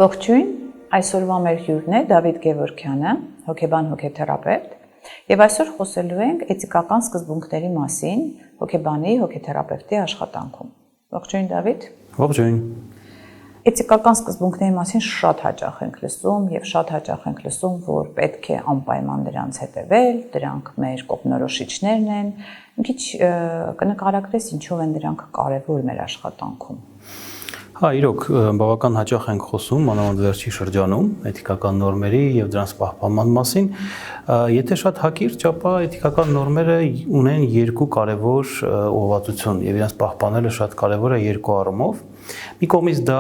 Ողջույն, այսօրվա մեր հյուրն է Դավիթ Գևորգյանը, հոգեբան հոգեթերապևտ, եւ այսօր խոսելու ենք էթիկական սկզբունքների մասին հոգեբանի հոգեթերապևտի աշխատանքում։ Ողջույն Դավիթ։ Ողջույն։ Էթիկական սկզբունքների մասին շատ հաճախ ենք լսում եւ շատ հաճախ ենք լսում, որ պետք է անպայման դրանց հետևել, դրանք մեր կողմնորոշիչներն են։ Մի քիչ կնկարագրես ինչով են դրանք կարեւոր մեր աշխատանքում։ Հա, իրոք, բավական հաճախ ենք խոսում մանավանդ վերջի շրջանում էթիկական նորմերի եւ դրանց պահպանման մասին։ Եթե շատ հակիրճ, ապա էթիկական նորմերը ունեն երկու կարևոր ուղղվածություն եւ իրենց պահպանելը շատ կարևոր է երկու առումով։ Մի կողմից դա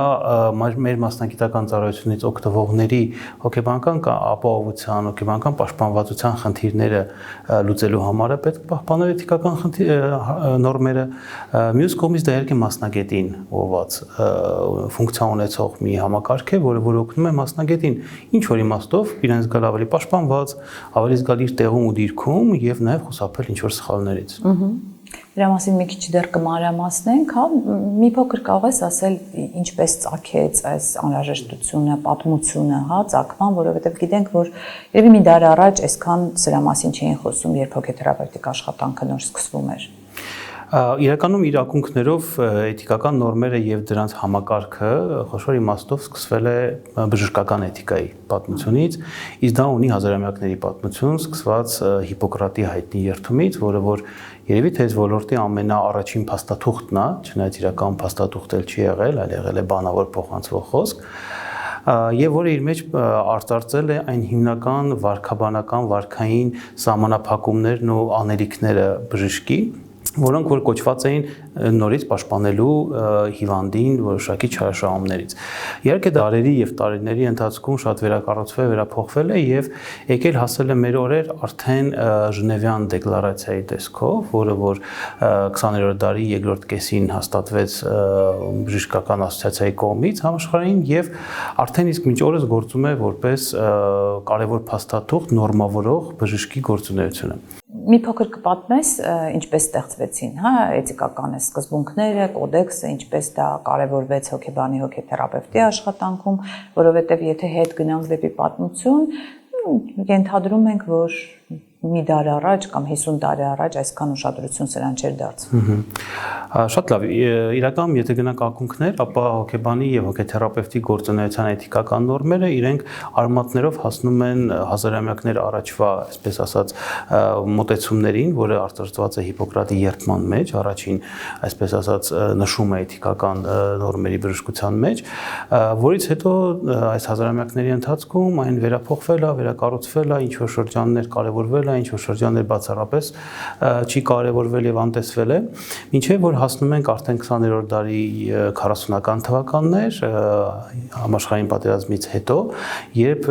մեր մասնագիտական ծառայությունից օգտվողների հոգեբանական ապահովության, հոգեբանական պաշտպանվածության խնդիրները լուծելու համար է պետք պահպանել էթիկական նորմերը։ Մյուս կողմից դա իհարկե մասնագետին ուղղված ֆունկցիա ունեցող մի համակարգ է, որը օգնում է մասնագետին ինչ որ իմաստով իրեն զգալ ավելի պաշտպանված, ավելի զգալ իր տեղում ու դիրքում եւ նաեւ խուսափել ինչ որ սխալներից։ Դրա մասին մի քիչ դեռ կմանրամասնենք, հա, մի փոքր կարող ես ասել ինչպես ծագեց այս անհրաժեշտությունը, պատմությունը, հա, ծագման, որովհետև գիտենք, որ երևի մի դար առաջ այսքան սրա մասին չէին խոսում, երբ հոգեթերապևտիկ աշխատանքը նոր սկսվում էր։ Իրականում իր ակունքներով էթիկական նորմերը եւ դրանց համակարգը խոշոր իմաստով սկսվել է բժշկական էթիկայի պատմությունից, իսկ դա ունի հազարամյակների պատմություն, սկսված Հիպոկրատի հայտնի երթումից, որը որ երևի թե այս ոլորտի ամենաառաջին փաստաթուղթն է, չնայած իրական փաստաթուղթ էլ չի եղել, այլ եղել է բանավոր փոխանցվող խոսք, եւ որը իր մեջ արծարծել է այն հիմնական վարքաբանական վարքային սահմանափակումներն ու անելիքները բժշկի, որոնք որ կոչված էին նորից պաշտպանելու հիվանդին որոշակի չարաշահումներից։ Իհարկե դարերի եւ տարիների ընթացքում շատ վերակառուցվել, վերափոխվել է եւ եկել հասել է մեր օրեր արդեն Ժնևյան դեկլարացիայի տեսքով, որը որ 20-րդ դարի երկրորդ կեսին հաստատվեց բժշկական ասոցիացիայի կողմից համաշխարհային եւ արդեն իսկ մինչ օրս գործում է որպես կարևոր փաստաթուղթ նորմավորող բժշկի գործունեությունը։ Մի փոքր կպատմես ինչպես ստեղծվեցին, հա, էթիկական սկզբունքները, կոդեքսը, ինչպես դա կարևորվեց հոգեբանի հոգեթերապևտի աշխատանքում, որովհետև եթե հետ գնանք դեպի պատմություն, ենթադրում ենք, որ մի դար առաջ կամ 50 տարի առաջ այսքան ուշադրություն սրան չէր դարձվում։ Շատ լավ, իրականում եթե գնանք ակունքներ, ապա հոգեբանի եւ հոգեթերապևտի գործունեության էթիկական նորմերը իրենք արմատներով հասնում են հազարամյակներ առաջվա, այսպես ասած, մոտեցումներին, որը արտացոլված է Հիպոկրատի երթման մեջ, առաջին, այսպես ասած, նշում է էթիկական նորմերի բժշկության մեջ, որից հետո այս հազարամյակների ընթացքում այն վերափոխվել է, վերակառուցվել է, ինչ որ շրջաններ կարևորվել ինչ որ շրջաններ բացառապես չի կարևորվել եւ անտեսվել է, մինչեւ որ հասնում ենք արդեն 20-րդ դարի 40-ական թվականներ համաշխարհային պատերազմից հետո, երբ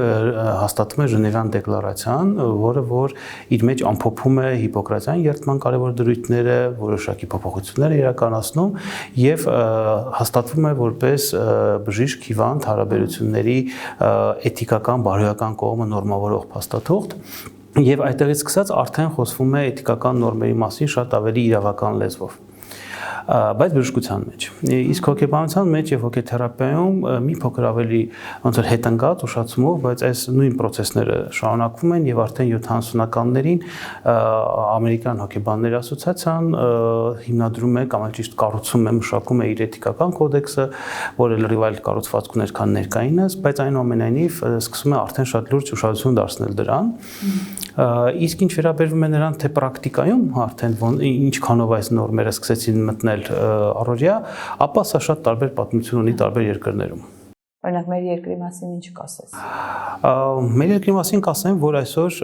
հաստատվում է Ժնևյան դեկլարացիան, որը որ իր մեջ ամփոփում է Հիպոկրատյան երթման կարևոր դրույթները, որոշակի փոփոխություններ է իրականացնում եւ հաստատվում է որպես բժիշկ-հիվանդ հարաբերությունների էթիկական բարոյական կողմը նորմավորող փաստաթուղթ Եվ այդտեղից սկսած արդեն խոսվում է էթիկական նորմերի մասին շատ ավելի իրավական լեզվով, բայց բժշկության մեջ։ Իսկ հոգեբանության մեջ եւ հոգեթերապիայում մի փոքր ավելի ոնց որ հետընկած ուշացումով, բայց այս նույն process-ները շարունակվում են եւ արդեն 70-ականներին ամերիկյան հոգեբանների ասոցիացիան հիմնադրում է կամ ճիշտ կառուցում է, մշակում է իր էթիկական կոդեքսը, որը լրիվ այլ կառուցվածք ուներ, քան ներկայինս, բայց այնուամենայնիվ սկսում է արդեն շատ լուրջ ուշադրություն դարձնել դրան։ Իսկ ինչ վերաբերվում է նրան թե պրակտիկայում արդեն ինչքանով այս նորմերը սկսեցին մտնել առօրյա, ապա սա շատ տարբեր պատմություն ունի տարբեր երկրներում։ Օրինակ մեր երկրի մասին ինչ կասես։ Մեր երկրի մասին կասեմ, որ այսօր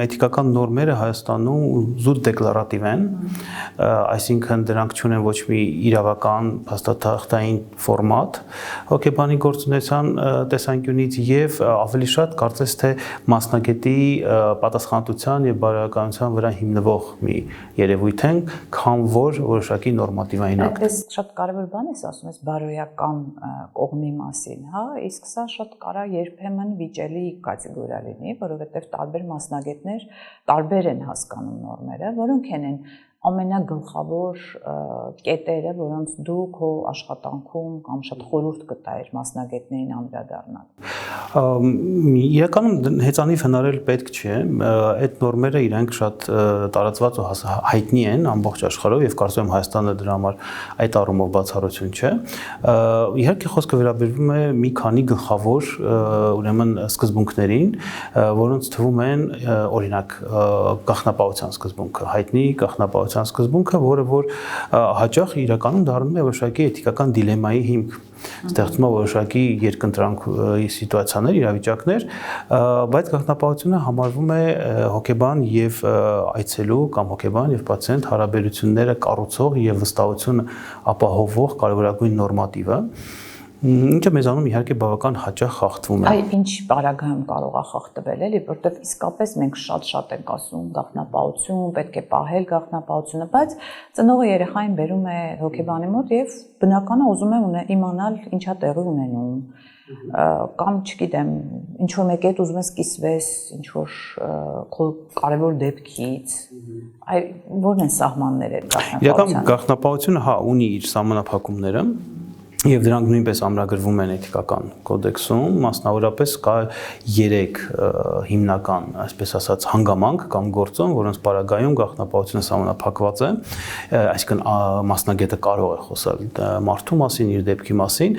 էթիկական նորմերը Հայաստանում զուտ դեկլարատիվ են, այսինքն դրանք չունեն ոչ մի իրավական փաստաթղթային ֆորմատ հոգեբանի գործունեության տեսանկյունից եւ ավելի շատ կարծես թե մասնագետի պատասխանատվության եւ բարոյականության վրա հիմնվող մի երևույթ են, քան որ որոշակի նորմատիվային ակտ։ Այդպես շատ կարևոր բան ես ասում ես բարոյական կողմի մասին, հա, իսկ սա շատ կարա երբեմն վիճելի կատեգորիա լինի, որովհետև տարբեր մասնագետներ տարբեր են հասկանում նորմերը, որոնք են ամենագլխավոր կետերը, որոնց դու քո աշխատանքում կամ շատ խորհուրդ կտայր մասնագետներին անդրադառնալ։ Իրականում հեծանիվ հնարել պետք չէ, այդ նորմերը իրենք շատ տարածված ու հայտնի են ամբողջ աշխարհով եւ կարծում եմ Հայաստանը դրա համար այդ առումով բացառություն չէ։ Իհարկե խոսքը վերաբերվում է մի քանի գլխավոր ուրեմն սկզբունքներին, որոնց թվում են օրինակ գաղտնապահության սկզբունքը, հայտնի գաղտնապահության սկզբունքը, որը որ հաճախ իրականում դառնում է որոշակի էթիկական դիլեմայի հիմք, ստեղծում է որոշակի երկընտրանք սիտուացիաներ, իրավիճակներ, բայց գաղտնապահությունը համարվում է հոգեբան եւ այցելու կամ հոգեբան եւ պացիենտ հարաբերությունները կառուցող եւ վստահությունը ապահովող կարևորագույն նորմատիվը, ինչը մեզանում իհարկե բավական հաճախ խախտվում է։ Այ ինչ պարագայում կարող է խախտվել, էլի, որտեղ իսկապես մենք շատ ենք ասում գաղտնապահություն, պետք է պահել գաղտնապահությունը, բայց ծնողը երեխային բերում է հոգեբանի մոտ եւ բնականաբար ուզում է իմանալ ինչա տեղի ունենում, կամ չգիտեմ, ինչ որ մեկի հետ ուզում ես կիսվես, ինչ որ քո կարևոր դեպքից, այ ո՞րն են սահմանները գաղտնապահության։ Իրական գաղտնապահությունը հա ունի իր սահմանափակումները եւ դրանք նույնպես ամրագրվում են էթիկական կոդեքսում, մասնավորապես կա 3 հիմնական, այսպես ասած, հանգամանք կամ գործոն, որոնց պարագայում գաղտնապահությունը սահմանափակված է, այսինքն մասնագետը կարող է խոսալ մարդու մասին, իր դեպքի մասին,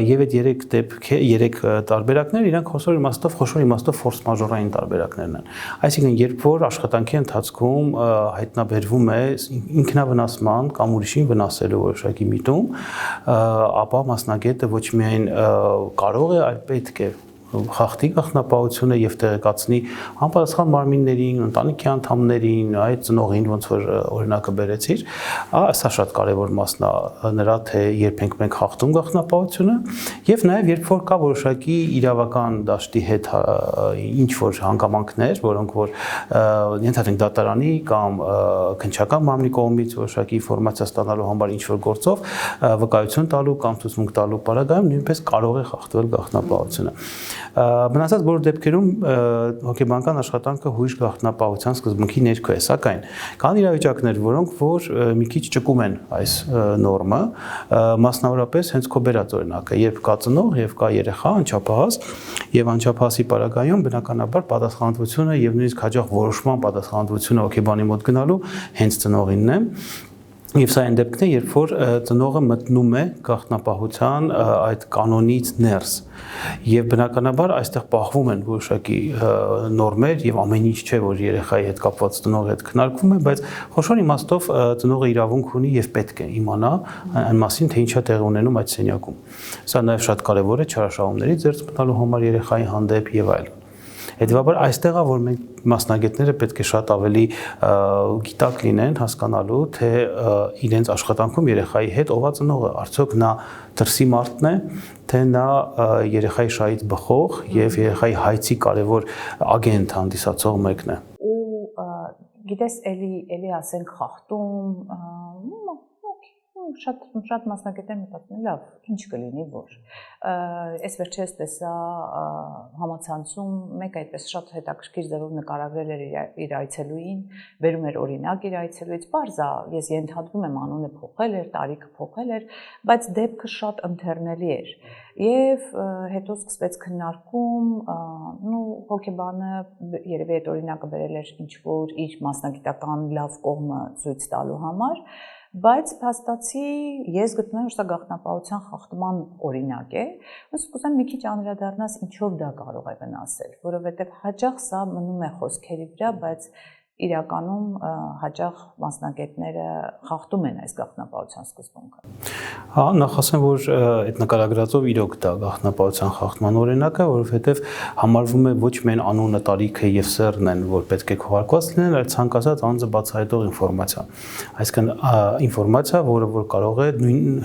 եւ այդ 3 տարբերակները իրենք խոշոր իմաստով ֆորս մաժորային տարբերակներն են։ Այսինքն, երբ որ աշխատանքի ընթացքում հայտնաբերվում է ինքնավնասման կամ ուրիշին վնասելու որոշակի միտում, ապա մասնագետը ոչ միայն կարող է, այլ պետք է խախտի գաղտնապահությունը եւ տեղեկացնի համապատասխան մարմիններին, ընտանիքի անդամներին, այդ ծնողին, ոնց որ օրինակը բերեցիր, սա շատ կարեւոր մասն է նրա թե երբ ենք խախտում գաղտնապահությունը եւ նաեւ երբ որ կա որոշակի իրավական դաշտի հետ ինչ որ հանգամանքներ, որոնք որ ենթադրենք դատարանի կամ քննչական մարմնի կողմից որոշակի ինֆորմացիա ստանալու համար ինչ որ գործով վկայություն տալու կամ ցուցմունք տալու պարագայում նույնպես կարող է խախտվել գաղտնապահությունը։ Մնացած բոլոր դեպքերում հոգեբանական աշխատանքը հույժ գաղտնապահության սկզբունքի ներքո է, սակայն կան իրավիճակներ, որոնք որ մի քիչ ճկում են այս նորմը, մասնավորապես հենց քո բերած օրինակը, երբ կա ծնող եւ կա երեխա անչափահաս եւ անչափահասի պարագայում բնականաբար պատասխանատվությունը եւ նույնիսկ հաջող որոշման պատասխանատվությունը հոգեբանի մոտ գնալու հենց ծնողինն է։ Եվ սա այն դեպքն է, երբ որ ծնողը մտնում է գաղտնապահության այդ կանոնից ներս եւ բնականաբար այստեղ պահվում են որոշակի նորմեր եւ ամեն ինչ չէ, որ երեխայի հետ կապված ծնողի հետ քննարկվում է, բայց խոշոր իմաստով ծնողը իրավունք ունի եւ պետք է իմանա այն մասին, թե ինչա տեղի ունենում այդ սենյակում։ Սա նաեւ շատ կարեւոր է չարաշահումների ձեռք մտնելու համար երեխայի հանդեպ եւ այլն։ Հետևաբար այստեղ է, որ մենք մասնագետները պետք է շատ ավելի գիտակ լինեն հասկանալու, թե իրենց աշխատանքում երեխայի հետ ով է ծնողը, արդյոք նա դրսի մարդն է, թե նա երեխայի շահից բխող եւ երեխայի հայցի կարևոր ագենտ հանդիսացող մեկն է։ Ու գիտես, էլի ասենք խախտում, շատ մասնագետներ մտածում են, լավ, ինչ կլինի, որ այս վերջերս տեսա համացանցում մեկ այդպես շատ հետաքրքիր ձևով նկարագրել էր իր այցելուին, բերում էր օրինակ իր այցելուից, պարզ է, ես ենթադրում եմ անունը փոխել էր, տարիքը փոխել էր, բայց դեպքը շատ ընթեռնելի էր։ Եվ հետո սկսվեց քննարկում, հոգեբանը երևի այդ օրինակը բերել էր ինչ որ իր մասնագիտական լավ կողմը ցույց տալու համար, բայց փաստացի ես գտնում եմ, որ սա գաղտնապահության խախտման օրինակ է, ոնց կուզեմ մի քիչ անդրադառնաս ինչով դա կարող է վնասել, որովհետև հաճախ սա մնում է խոսքերի վրա, բայց իրականում հաճախ մասնագետները խախտում են այս գաղտնապահության սկզբունքը։ Հա, նախ ասեմ, որ այդ նկարագրածով իրոք դա գաղտնապահության խախտման օրինակ է, որովհետև համարվում է ոչ միայն անունը, տարիքը եւ սեռն են, որ պետք է քողարկված լինեն, այլ ցանկացած անձը բացահայտող ինֆորմացիա։ Այսինքն ինֆորմացիա, որը որ կարող է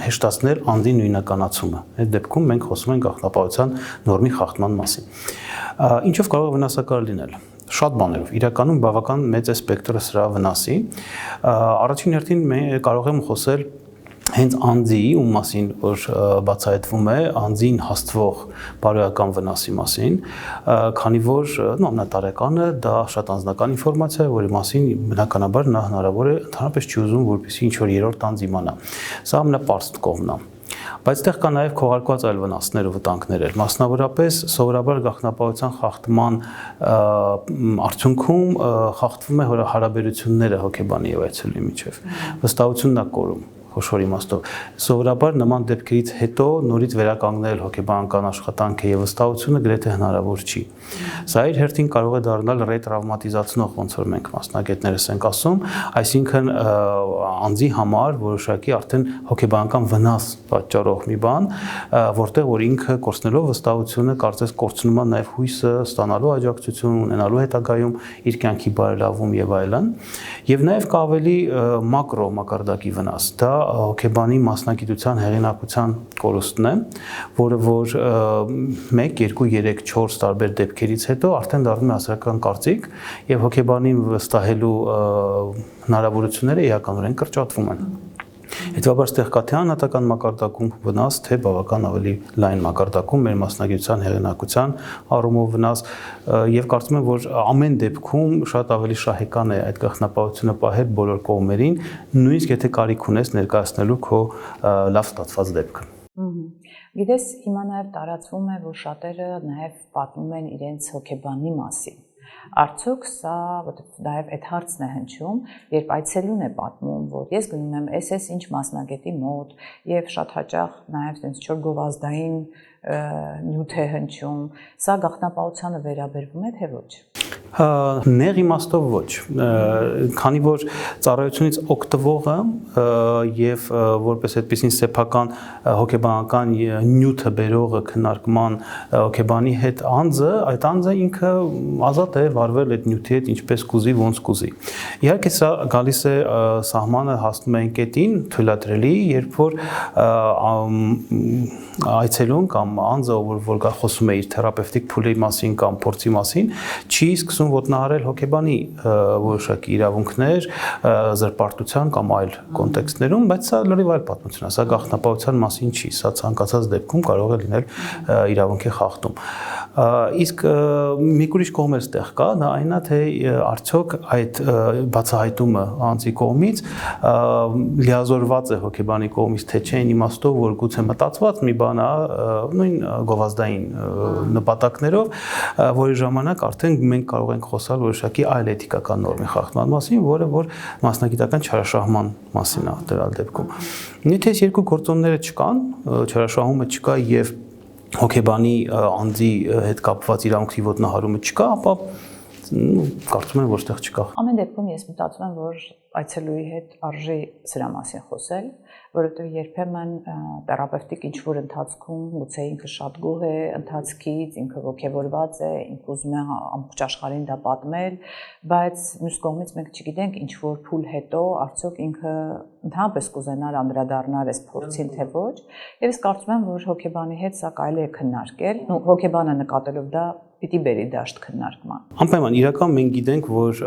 հեշտացնել անձի նույնականացումը։ Այդ դեպքում մենք խոսում ենք գաղտնապահության նորմի խախտման մասին։ Ինչով կարող է վնասակար լինել։ Շատ բաներով, իրականում բավական մեծ է սպեկտրը սրա վնասի։ Առաջին հերթին կարող եմ խոսել հենց անձի ում մասին որ բացահայտվում է անձին հասցվող բարոյական վնասի մասին, քանի որ ամենատարեկանը դա շատ անձնական ինֆորմացիա է, որի մասին բնականաբար նա հնարավոր է ընդհանրապես չի ուզում որպեսզի ինչ որ երրորդ անձ իմանա։ Սա ամենապարզ կողմն է։ Բայց այդտեղ կա նաև քողարկված այլ վնասներ ու վտանգներ, մասնավորապես սովորաբար գաղտնապահության խախտման արդյունքում խախտվում է հարաբերությունները հոգեբանի եւ այցելուի միջեւ։ Վստահությունն է կորում խոշոր իմաստով։ Սովորաբար նման դեպքերից հետո նորից վերականգնել հոգեբանական աշխատանքը եւ վստահությունը գրեթե հնարավոր չի։ Սա իր հերթին կարող է դառնալ ռետրավմատիզացնող, ոնց որ մենք մասնագետներս ենք ասում, այսինքն անձի համար որոշակի արդեն հոգեբանական վնաս պատճառող մի բան, որտեղ որ ինքը կորցնելով վստահությունը կարծես կորցնում է նաեւ հույսը ստանալու աջակցություն ունենալու հետագայում իր կյանքի բարելավում եւ այլն։ Եւ նաեւ կա ավելի մակրո մակարդակի վնաս։ Դա հոգեբանի մասնագիտության հեղինակության կորուստն է, որը որ 1, 2, 3, 4 տարբեր դեպքերից հետո արդեն դառնում է հասարակական կարծիք եւ հոգեբանին վստահելու հնարավորությունները էականորեն կրճատվում են։ Հետևաբար ստեղ կա թե անհատական մակարդակում վնաս, թե բավական ավելի լայն մակարդակում մեր մասնագիտության հեղինակության առումով վնաս եւ կարծում եմ, որ ամեն դեպքում շատ ավելի շահեկան է այդ գաղտնապահությունը պահել բոլոր կողմերին, նույնիսկ եթե կարիք ունես ներկայացնելու քո լավ ստացված դեպքը։ Գիտես, հիմա նաև տարածվում է, որ շատերը նաև պատմում են իրենց հոգեբանի մասին։ Արդյոք սա, որտեղ նաև այդ հարցն է հնչում, երբ այցելուն է պատմում, որ ես գնում եմ SS ինչ մասնագետի մոտ եւ շատ հաճախ նաև այնպես չոր գովազդային նյութ է հնչում, սա գաղտնապահությանը վերաբերվում է թե ոչ։ Նեղ իմաստով ոչ, քանի որ ծառայությունից օգտվողը եւ որպես այդպեսին սեփական հոգեբանական նյութը բերողը քննարկման հոգեբանի հետ անձը, այդ անձը ինքը ազատ է վարվել այդ նյութի հետ ինչպես կուզի, ոնց կուզի։ Իհարկե սա գալիս է սահմանը հասնում է այն կետին թույլատրելի, երբ որ այցելուն կամ անձը, որ խոսում է իր թերապևտիկ փուլի մասին կամ փորձի մասին, չի սկսում ոտնահարել հոգեբանի որոշակի իրավունքներ զրպարտության կամ այլ կոնտեքստներում, բայց սա լրիվ այլ պատմություն է, սա գաղտնապահության մասին չի, սա ցանկացած դեպքում կարող է լինել իրավունքի խախտում։ Իսկ մի ուրիշ կողմ էլ ստեղ կա, դա այնա թե արդյոք այդ բացահայտումը անձի կողմից լիազորված է հոգեբանի կողմից, թե չէ այն իմաստով, որ գուցե մտածված մի բան է, նույն գովազդային նպատակներով, որի ժամանակ արդեն մենք կարող ենք խոսալ որոշակի այլ էթիկական նորմի խախտման մասին, որը որ մասնագիտական չարաշահման մասին է տվյալ դեպքում։ Եթե այս երկու գործոնները չկան, չարաշահումը չկա եւ հոգեբանի անձի հետ կապված իրավունքի ոտնահարումը չկա, ապա կարծում եմ, որ այդտեղ չկա։ Ամեն դեպքում ես մտածում եմ, որ այցելուի հետ արժի սրա մասին խոսել, որովհետև երբեմն թերապևտիկ ինչ-որ ընթացքում գուցե ինքը շատ գոհ է ընթացքից, ինքը ոգևորված է, ինքը ուզում է ամբողջ աշխարհին դա պատմել, բայց մյուս կողմից մենք չգիտենք ինչ-որ փուլ հետո արդյոք ինքը ընդհանրապես կուզենար անդրադառնալ այս փորձին թե ոչ, եւ ես կարծում եմ, որ հոգեբանի հետ սա կարելի է քննարկել, հոգեբանը նկատելով դա պիտի բերի դաշտ քննարկման։ Անպայման իրական մենք գիտենք, որ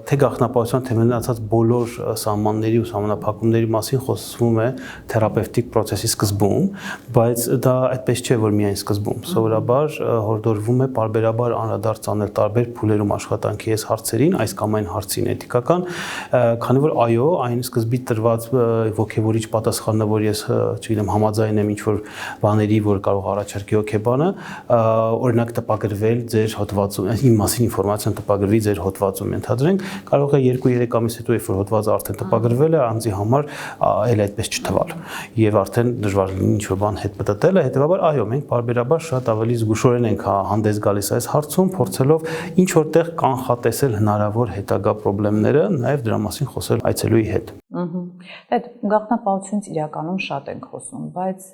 թե գաղտնապահության թե մնացած բոլոր սահմանների ու սահմանափակումների մասին խոսվում է թերապևտիկ process-ի սկզբում, բայց դա այդպես չէ, որ միայն սկզբում։ Սովորաբար հորդորվում է պարբերաբար անդրադարձ անել տարբեր փուլերում աշխատանքի այս հարցերին, այս կամ այն հարցին էթիկական, քանի որ այո, այն սկզբից տրված ոգևորիչ պատասխանը, որ ես, չգիտեմ, համաձայն եմ ինչ-որ բաների, որ կարող առաջարկի հոգեբանը, օրինակ տպագրվել ձեր հոդվածում, իմ մասին ինֆորմացիան տպագրվի ձեր հոդվածում, ենթադրենք, կարող է 2-3 ամիս հետո, երբ որ հոդվածը արդեն տպագրվել է, անձի համար այլ այդպես չթվալ եւ արդեն դժվար լինի ինչ-որ բան հետ մտածելը, հետեւաբար այո, մենք բարբերաբար շատ ավելի զգուշորեն ենք հանդես գալիս այս հարցում, փորձելով ինչ որտեղ կանխատեսել հնարավոր հետագա խնդիրները, նաեւ դրա մասին խոսել այցելուի հետ։ Այդ գաղտնապահությունից իրականում շատ ենք խոսում, բայց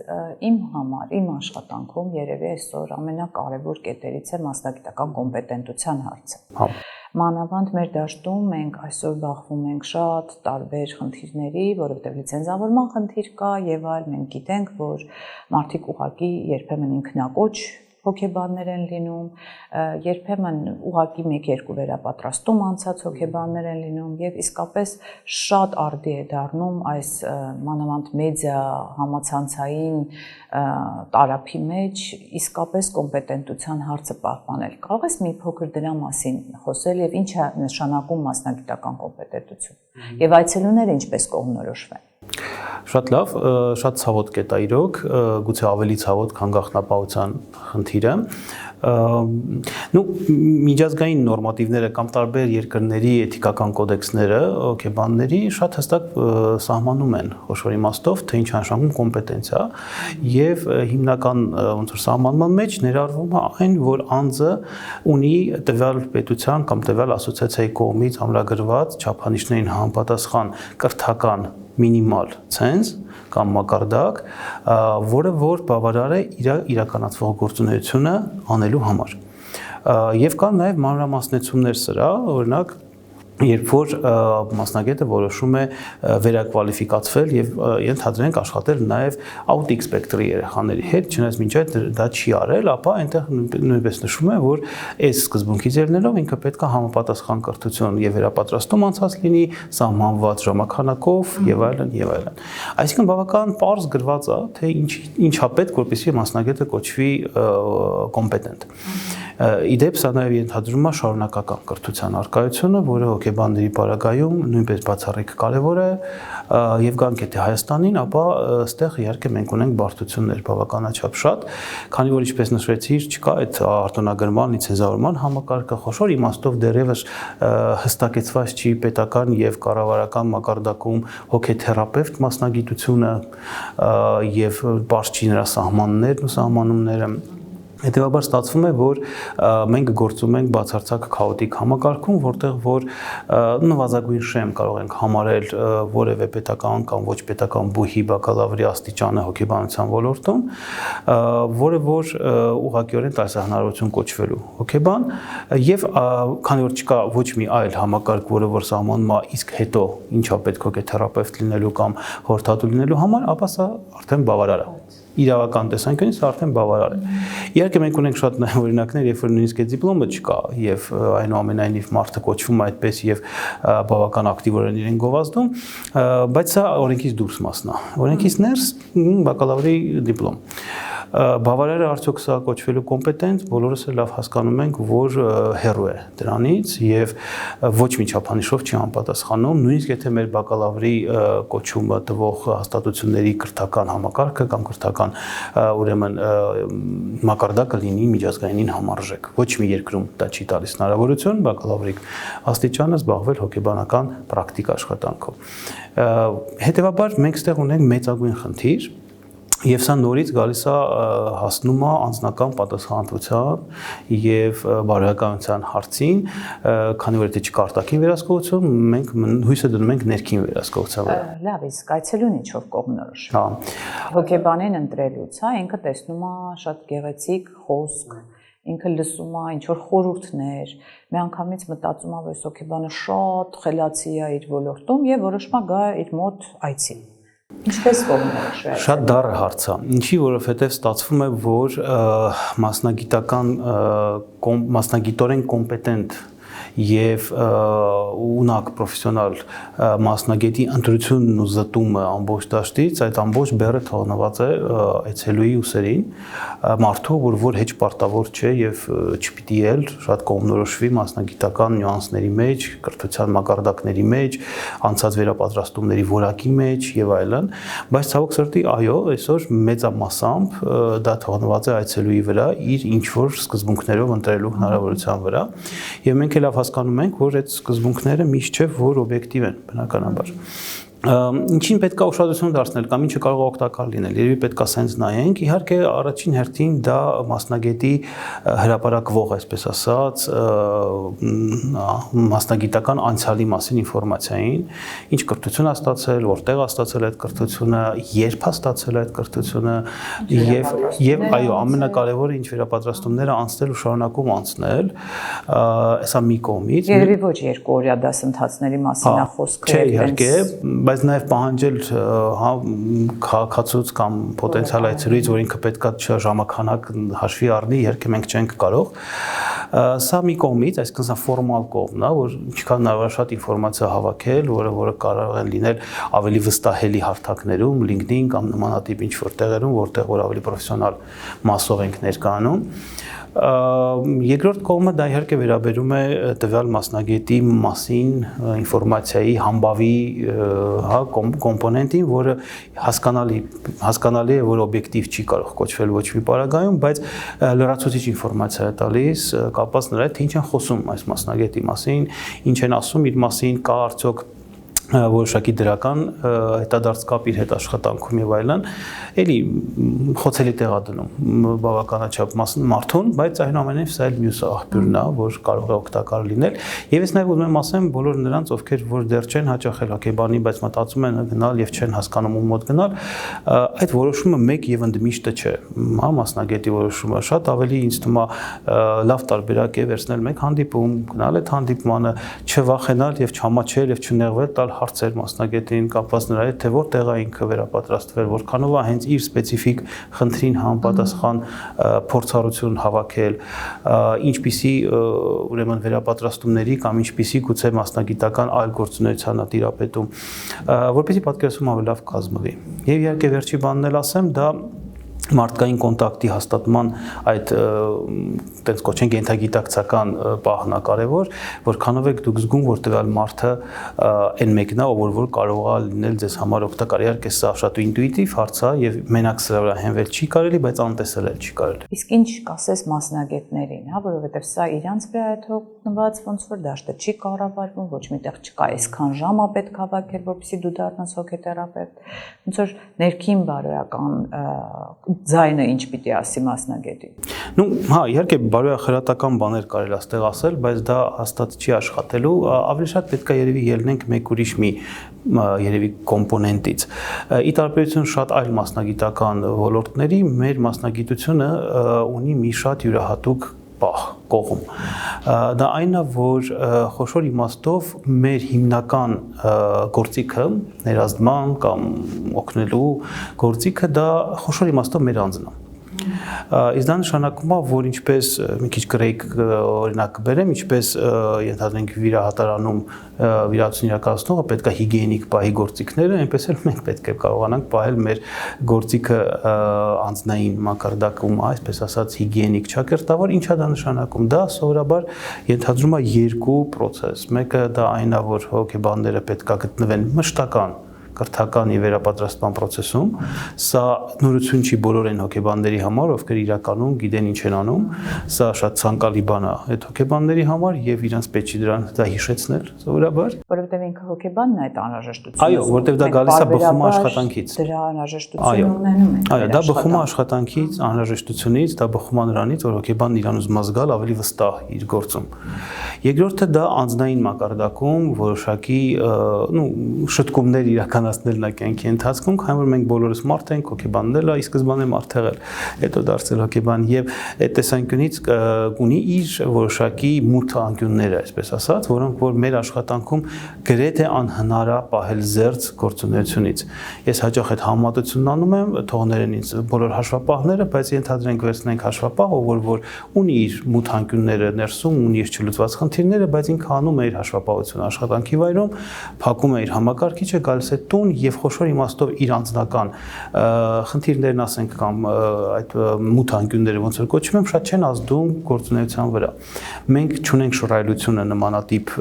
իմ համար, իմ աշխատանքում երևի այսօր ամենակարևոր կետերից է մասնագիտական կոմպետենտության հարցը։ Մանավանդ մեր դաշտում մենք այսօր բախվում ենք շատ տարբեր խնդիրների, որովհետև լիցենզավորման խնդիր կա եւ այլ, մենք գիտենք, որ մարդիկ ուղղակի երբեմն ինքնակոչ հոգեբաններ են լինում, երբեմն ուղղակի 1-2 վերապատրաստում անցած հոգեբաններ են լինում եւ իսկապես շատ արդի է դառնում այս մանավանդ մեդիա համացանցային տարափի մեջ իսկապես կոմպետենտության հարցը պահպանել։ Կարող ես մի փոքր դրա մասին խոսել եւ ինչ է նշանակում մասնագիտական կոմպետենտություն եւ այցելուները ինչպես կողմնորոշվեն։ Շատ լավ, շատ ցավոտ կետ է իրոք, գուցե ավելի ցավոտ, քան գաղտնապահության խնդիրը։ Միջազգային նորմատիվները կամ տարբեր երկրների էթիկական կոդեքսները հոգեբանների շատ հստակ սահմանում են խոշոր իմաստով, թե ինչ նշանակում կոմպետենցիա եւ հիմնական ոնց որ սահմանման մեջ ներառվում է այն, որ անձը ունի տվյալ պետության կամ տվյալ ասոցիացիայի կողմից ամրագրված չափանիշներին համապատասխան կրթական մինիմալ ցենզ կամ մակարդակ, որը որ բավարար է իրականացվող գործունեությունը անելու համար։ Եվ կան նաև մանրամասնություններ սրա, օրինակ երբ որ մասնագետը որոշում է վերակվալիֆիկացվել եւ ենթադրենք աշխատել նաեւ աուտիկ սպեկտրի երեխաների հետ, չնայած մինչ այդ դա չի արել, ապա այնտեղ նույնպես նշվում է, որ այս սկզբունքից ելնելով ինքը պետք է համապատասխան կրթություն եւ վերապատրաստում անցած լինի, սահմանված ժամանականակով եւ այլն եւ այլն։ Այսինքն բավական պարզ գրված է, թե ինչա պետք, որպեսզի մասնագետը կոչվի կոմպետենտ։ Իդեպ սա նաև ենթադրում է շարունակական կրթության առկայությունը, որը հոգեբանների պարագայում նույնպես բացառիկ կարևոր է եւ գանք եթե Հայաստանին, ապա այստեղ իհարկե մենք ունենք բարդություններ բավականաչափ շատ, քանի որ ինչպես նշեցի, չկա այդ արտոնագրման, լիցենզավորման համակարգը, խոշոր իմաստով դեռևս հստակեցված չի պետական եւ կառավարական մակարդակում հոգեթերապևտ մասնագիտությունը եւ բարձ չի նրա սահմաններն ու սահմանումները։ Հետևաբար ստացվում է, որ մենք գործում ենք բացարձակ քաոտիկ համակարգում, որտեղ որ նվազագույն շեմ կարող ենք համարել որևէ պետական կամ ոչ պետական բուհի բակալավրի աստիճանը հոգեբանության ոլորտում, որը որ ուղղակիորեն տալիս է հնարավորություն կոչվելու հոգեբան, եւ քանի որ չկա ոչ մի այլ համակարգ, որը որ սահմանում է իսկ հետո ինչա պետք հոգեթերապևտ լինելու կամ խորհրդատու լինելու համար, ապա սա արդեն բավարար է։ Իրավական տեսանկյունից արդեն բավարար է։ Իհարկե մենք ունենք շատ նաև օրինակներ, երբ որ նույնիսկ այդ դիպլոմը չկա եւ այնուամենայնիվ մարդը կոչվում է այդպես եւ բավական ակտիվորեն իրեն գովազդում, բայց սա օրենքից դուրս մասն է։ Օրենքից ներս բակալավրի դիպլոմ։ Բավարար է արդյոք սա կոչվելու կոմպետենտ, բոլորս էլ լավ հասկանում ենք, որ հեռու է դրանից եւ ոչ մի չափանիշով չի համապատասխանում, նույնիսկ եթե մեր բակալավրի կոչումը տվող հաստատությունների կրթական համակարգը կամ կրթական ուրեմն մակարդակը լինի միջազգայինին համարժեք։ Ոչ մի երկրում դա չի տալիս հնարավորություն բակալավրի աստիճանը զբաղվել հոգեբանական պրակտիկ աշխատանքով։ Հետևաբար մենք ստեղ ունենք մեծագույն խնդիր Եվ սա նորից գալիս է հասնում է անձնական պատասխանատվության եւ բարոյականության հարցին, քանի որ եթե չկա արտաքին վերահսկողություն, մենք հույսը դնում ենք ներքին վերահսկողության վրա։ Լավ, իսկ այցելուն ինչով կողմնորոշ։ Հա։ Հոգեբանին ընտրելուց, հա, ինքը տեսնում է շատ գեղեցիկ խոսք, ինքը լսում է ինչ որ խորհուրդներ, մի անգամից մտածում է, որ հոգեբանը շատ խելացի է իր ոլորտում եւ որոշում է գա իր մոտ այցի։ Ինչպես կողմնորոշվել։ Շատ դառը հարց է, ինչի որովհետև ստացվում է, որ մասնագիտորեն կոմպետենտ եւ ունակ պրոֆեսիոնալ մասնագետի ընտրությունն ու զտումը ամբողջ դաշտից այդ ամբողջ բեռը թողնված է այցելուի ուսերին մարդու որ հեչ պարտավոր չէ եւ չպիտի էլ շատ կողմնորոշվի մասնագիտական նյուանսների մեջ, կրթության մակարդակների մեջ, անցած վերապատրաստումների որակի մեջ եւ այլն, բայց ցավոք սրտի այո, այսօր մեծամասամբ դա թողնված է այցելուի վրա իր ինչ որ սկզբունքներով ընտրելու հնարավորության վրա եւ մենք էլ հասկանում ենք, որ այդ սկզբունքները միշտ չէ, որ օբյեկտիվ են, բնականաբար։ Ինչին պետք է ուշադրություն դարձնել կամ ինչը կարող է օգտակար լինել, երևի պետք է սենց նայենք, իհարկե առաջին հերթին դա մասնագետի հրապարակվող, այսպես ասած, մասնագիտական անցյալի մասին ինֆորմացիային, ինչ կրթություն է ստացել, որտեղ է ստացել այդ կրթությունը, երբ է ստացել այդ կրթությունը եւ այո, ամենակարևորը ինչ վերապատրաստումները անցնել ու շարունակում անցնել, սա մի կողմից։ Երևի ոչ երկու օրյա դասընթացների մասին է խոսքը, չէ, իհարկե, բայց բայց նաև պահանջել քաղաքացուց կամ պոտենցիալ այցելուից, որ ինքը պետքա ժամանակ հաշվի առնի, երբ մենք չենք կարող։ Սա մի կողմից, այսինքն սա ֆորմալ կողմն է, որ ինչքան հնարավոր շատ ինֆորմացիա հավաքել, որը կարող են լինել ավելի վստահելի հարթակներում, LinkedIn կամ նմանատիպ ինչ-որ տեղերում, որտեղ որ ավելի պրոֆեսիոնալ մասով ենք ներկայանում։ Երկրորդ կողմը դա իհարկե վերաբերում է տվյալ մասնագետի մասին ինֆորմացիայի համբավի կոմպոնենտին, որը հասկանալի է, որ օբյեկտիվ չի կարող կոչվել ոչ մի պարագայում, բայց լրացուցիչ ինֆորմացիա է տալիս կապված նրա հետ, թե ինչ են խոսում այս մասնագետի մասին, ինչ են ասում իր մասին, կա արդյոք որոշակի դրական հետադարձ կապ իր հետ աշխատանքում եւ այլն, էլի խոցելի տեղադրում բավականաչափ մարդուն, բայց այնուամենայնիվ սա էլ մյուս աղբյուրն է, որ կարող է օգտակար լինել։ Եվ ես նաեւ ուզում եմ ասեմ բոլոր նրանց, ովքեր որ դեռ չեն հաճախել հոգեբանի, բայց մտածում են գնալ եւ չեն հասկանում ում մոտ գնալ, այդ որոշումը մեկ եւ ընդմիշտը չէ, հա, մասնագետի որոշումը շատ ավելի ինձ թվում է լավ տարբերակ է վերցնել մեկ հանդիպում, գնալ այդ հանդիպմանը, չվախենալ եւ չհամաչել եւ չնեղվել, տալ հարցեր մասնագետին կապված նրա հետ, թե որտեղ է ինքը վերապատրաստվել, որքանով է հենց իր սպეციფიկ խնդրին համապատասխան փորձառություն հավաքել, ինչպիսի ուրեմն վերապատրաստումների կամ ինչպիսի գուցե մասնագիտական այլ գործունեության է տիրապետում, որպեսզի պատկերացում ավելի լավ կազմվի։ Եվ իհարկե վերջի բանն էլ ասեմ, դա մարդկային կոնտակտի հաստատման այդ տենց կոչենք ենթագիտակցական պահն է կարևոր, որքանով եք դուք զգում, որ տվյալ մարդը այն մեկն է, որ կարող է լինել ձեզ համար օգտակար։ Իհարկե սա շատ ինտուիտիվ հարց է եւ մենակ սրա վրա հենվել չի կարելի, բայց անտեսել էլ չի կարելի։ Իսկ ինչ կասես մասնագետներին, հա, որովհետեւ սա իրանց վրա է թողնված, ոնց որ դաշտը չի կառավարվում, ոչ միտեղ չկա այսքան ժամ է պետք հավաքել, որպեսզի դու դառնաս հոգեթերապևտ։ Ոնց որ ներքին բարոյական ձայնը ինչ պիտի ասի մասնագետին։ Ну, հա, իհարկե բարոյախրատական բաներ կարելի է այստեղ ասել, բայց դա հաստատ չի աշխատելու, ավելի շատ պետք է երևի ելնենք մեկ ուրիշ մի երևի կոմպոնենտից։ Ի տարբերություն շատ այլ մասնագիտական ոլորտների, մեր մասնագիտությունը ունի մի շատ յուրահատուկ կողմ։ Դա այն է, որ խոշոր իմաստով մեր հիմնական գործիքը, ներազդման կամ օգնելու գործիքը դա խոշոր իմաստով մեր անձն է։ Իսկ դա նշանակում է, որ ինչպես մի քիչ գրեիք օրինակ կբերեմ, ինչպես ենթադրենք վիրահատարանում վիրահատություն իրականացնողը պետք է հիգիենիկ պահի գործիքները, այնպես էլ մենք պետք է կարողանանք պահել մեր գործիքը անձնային մակարդակում, այսպես ասած հիգիենիկ ճակերտավոր, ինչ է դա նշանակում։ Դա սովորաբար ենթադրում է երկու process։ Մեկը դա այն է, որ հոգեբանները պետք է գտնվեն մշտական կրթական եւ վերապատրաստման process-ում, սա նորություն չի բոլոր այն հոգեբանների համար, ովքեր իրականում գիտեն ինչ են անում, սա շատ ցանկալի բան է այդ հոգեբանների համար եւ իրանց պետք չի դրան դա հիշեցնել սովորաբար, որովհետեւ ինքը հոգեբանն է այդ անհրաժեշտությունը։ Այո, որովհետեւ դա գալիս է բխում աշխատանքից։ Դրա անհրաժեշտությունը ունենում են։ Այո, դա բխում է աշխատանքից, անհրաժեշտությունից, դա բխում է նրանից, որ հոգեբանն իրան ուզում զգալ ավելի վստահ իր գործում։ Երկրորդը դա անձնային մակարդակում որոշակի, շտկումներ իրականացնելն է կյանքի ընթացքում, քանի որ մենք բոլորս մարդ ենք, հոգեբանն էլ է, ի սկզբանե մարդ եղել, հետո դարձել հոգեբան եւ այդ տեսանկյունից ունի իր որոշակի մութ անկյունները, այսպես ասած, որոնք որ մեր աշխատանքում գրեթե անհնար է պահել զերծ գործունեությունից։ Ես հաճախ այդ համատությունն անում եմ, թողներեն ինձ բոլոր հաշվապահները, բայց ենթադրենք վերցնենք հաշվապահը, որ ունի իր մութ անկյունները ներսում, ունի իր չլուծված խնդիրները, բայց ինքը անում է իր հաշվապահությունը աշխատանքի վայրում, փակում է իր համակարգիչը, գալիս է տուն եւ խոշոր իմաստով իր անձնական խնդիրներն ասենք կամ այդ մութ անկյունները ոնց որ կոչվում են, շատ չեն ազդում գործունեության վրա։ Մենք չունենք շռայլությունը նմանատիպ